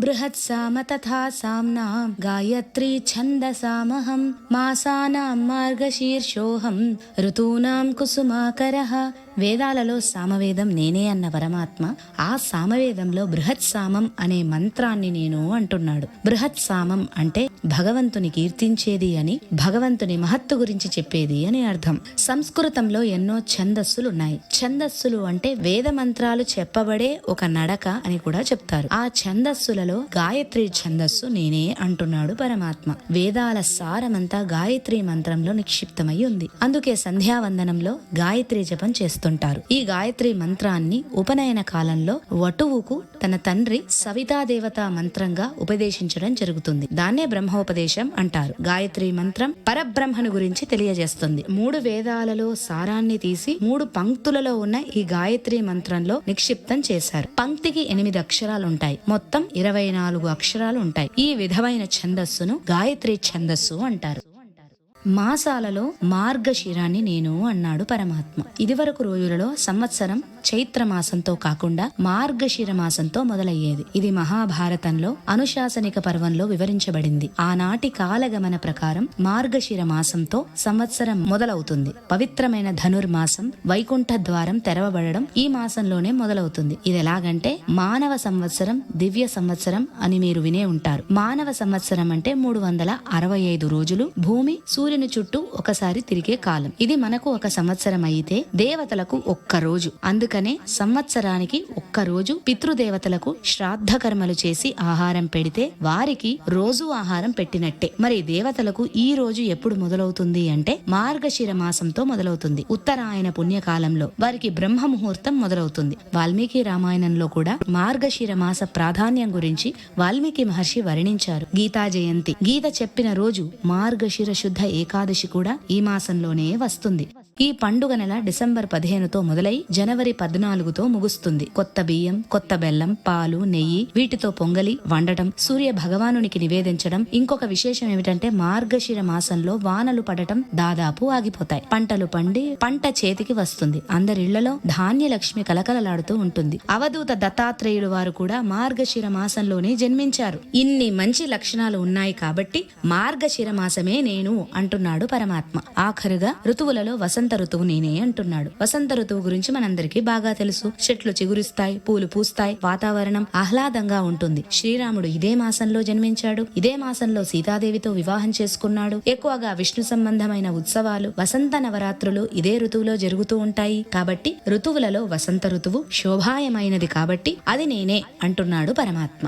బృహత్సామ తథా సామ్నా గాయత్రీ ఛందసామహం మాసానాం మార్గశీర్షోహం ఋతూనాం కుసుమాకరః. వేదాలలో సామవేదం నేనే అన్న పరమాత్మ ఆ సామవేదంలో బృహత్ సామం అనే మంత్రాన్ని నేను అంటున్నాడు. బృహత్ సామం అంటే భగవంతుని కీర్తించేది అని, భగవంతుని మహత్తు గురించి చెప్పేది అని అర్థం. సంస్కృతంలో ఎన్నో ఛందస్సులున్నాయి. ఛందస్సులు అంటే వేద మంత్రాలు చెప్పబడే ఒక నడక అని కూడా చెప్తారు. ఆ ఛందస్సులలో గాయత్రి ఛందస్సు నేనే అంటున్నాడు పరమాత్మ. వేదాల సారమంతా గాయత్రి మంత్రంలో నిక్షిప్తమై ఉంది. అందుకే సంధ్యావందనంలో గాయత్రి జపం చేస్తారు. ఈ గాయత్రి మంత్రాన్ని ఉపనయన కాలంలో వటువుకు తన తండ్రి సవితాదేవతా మంత్రంగా ఉపదేశించడం జరుగుతుంది. దాన్నే బ్రహ్మోపదేశం అంటారు. గాయత్రి మంత్రం పరబ్రహ్మను గురించి తెలియజేస్తుంది. 3 వేదాలలో సారాన్ని తీసి 3 పంక్తులలో ఉన్న ఈ గాయత్రి మంత్రంలో నిక్షిప్తం చేశారు. పంక్తికి 8 అక్షరాలు ఉంటాయి. మొత్తం 24 అక్షరాలు ఉంటాయి. ఈ విధమైన ఛందస్సును గాయత్రి ఛందస్సు అంటారు. మాసాలలో మార్గశిరాన్ని నేను అన్నాడు పరమాత్మ. ఇదివరకు రోజులలో సంవత్సరం చైత్ర మాసంతో కాకుండా మార్గశిర మాసంతో మొదలయ్యేది. ఇది మహాభారతంలో అనుశాసనిక పర్వంలో వివరించబడింది. ఆనాటి కాలగమన ప్రకారం మార్గశిర మాసంతో సంవత్సరం మొదలవుతుంది. పవిత్రమైన ధనుర్మాసం వైకుంఠ ద్వారం తెరవబడడం ఈ మాసంలోనే మొదలవుతుంది. ఇది ఎలాగంటే మానవ సంవత్సరం, దివ్య సంవత్సరం అని మీరు వినే ఉంటారు. మానవ సంవత్సరం అంటే 365 రోజులు భూమి సూర్యుని చుట్టూ ఒకసారి తిరిగే కాలం. ఇది మనకు ఒక సంవత్సరం అయితే దేవతలకు ఒక్క రోజు. అందుకనే సంవత్సరానికి ఒక్క రోజు పితృదేవతలకు శ్రాద్ధ కర్మలు చేసి ఆహారం పెడితే వారికి రోజు ఆహారం పెట్టినట్టే. మరి దేవతలకు ఈ రోజు ఎప్పుడు మొదలవుతుంది అంటే మార్గశిర మాసంతో మొదలవుతుంది. ఉత్తరాయణ పుణ్యకాలంలో వారికి బ్రహ్మ ముహూర్తం మొదలవుతుంది. వాల్మీకి రామాయణంలో కూడా మార్గశిర మాస ప్రాధాన్యం గురించి వాల్మీకి మహర్షి వర్ణించారు. గీతా జయంతి, గీత చెప్పిన రోజు మార్గశిర శుద్ధ ఏకాదశి కూడా ఈ మాసంలోనే వస్తుంది. ఈ పండుగ నెల డిసెంబర్ 15తో మొదలై జనవరి 14తో ముగుస్తుంది. కొత్త బియ్యం, కొత్త బెల్లం, పాలు, నెయ్యి వీటితో పొంగలి వండటం, సూర్య భగవానునికి నివేదించడం. ఇంకొక విశేషం ఏమిటంటే మార్గశిర మాసంలో వానలు పడటం దాదాపు ఆగిపోతాయి. పంటలు పండి పంట చేతికి వస్తుంది. అందరిళ్లలో ధాన్య లక్ష్మి కలకలలాడుతూ ఉంటుంది. అవధూత దత్తాత్రేయుడు వారు కూడా మార్గశిర మాసంలోనే జన్మించారు. ఇన్ని మంచి లక్షణాలు ఉన్నాయి కాబట్టి మార్గశిర మాసమే నేను అంటున్నాడు పరమాత్మ. ఆఖరుగా ఋతువులలో వసంత ఋతువు నేనే అంటున్నాడు. వసంత ఋతువు గురించి మనందరికీ బాగా తెలుసు. చెట్లు చిగురిస్తాయి, పూలు పూస్తాయి, వాతావరణం ఆహ్లాదంగా ఉంటుంది. శ్రీరాముడు ఇదే మాసంలో జన్మించాడు. ఇదే మాసంలో సీతాదేవితో వివాహం చేసుకున్నాడు. ఎక్కువగా విష్ణు సంబంధమైన ఉత్సవాలు, వసంత నవరాత్రులు ఇదే ఋతువులో జరుగుతూ ఉంటాయి. కాబట్టి ఋతువులలో వసంత ఋతువు శోభాయమైనది కాబట్టి అది నేనే అంటున్నాడు పరమాత్మ.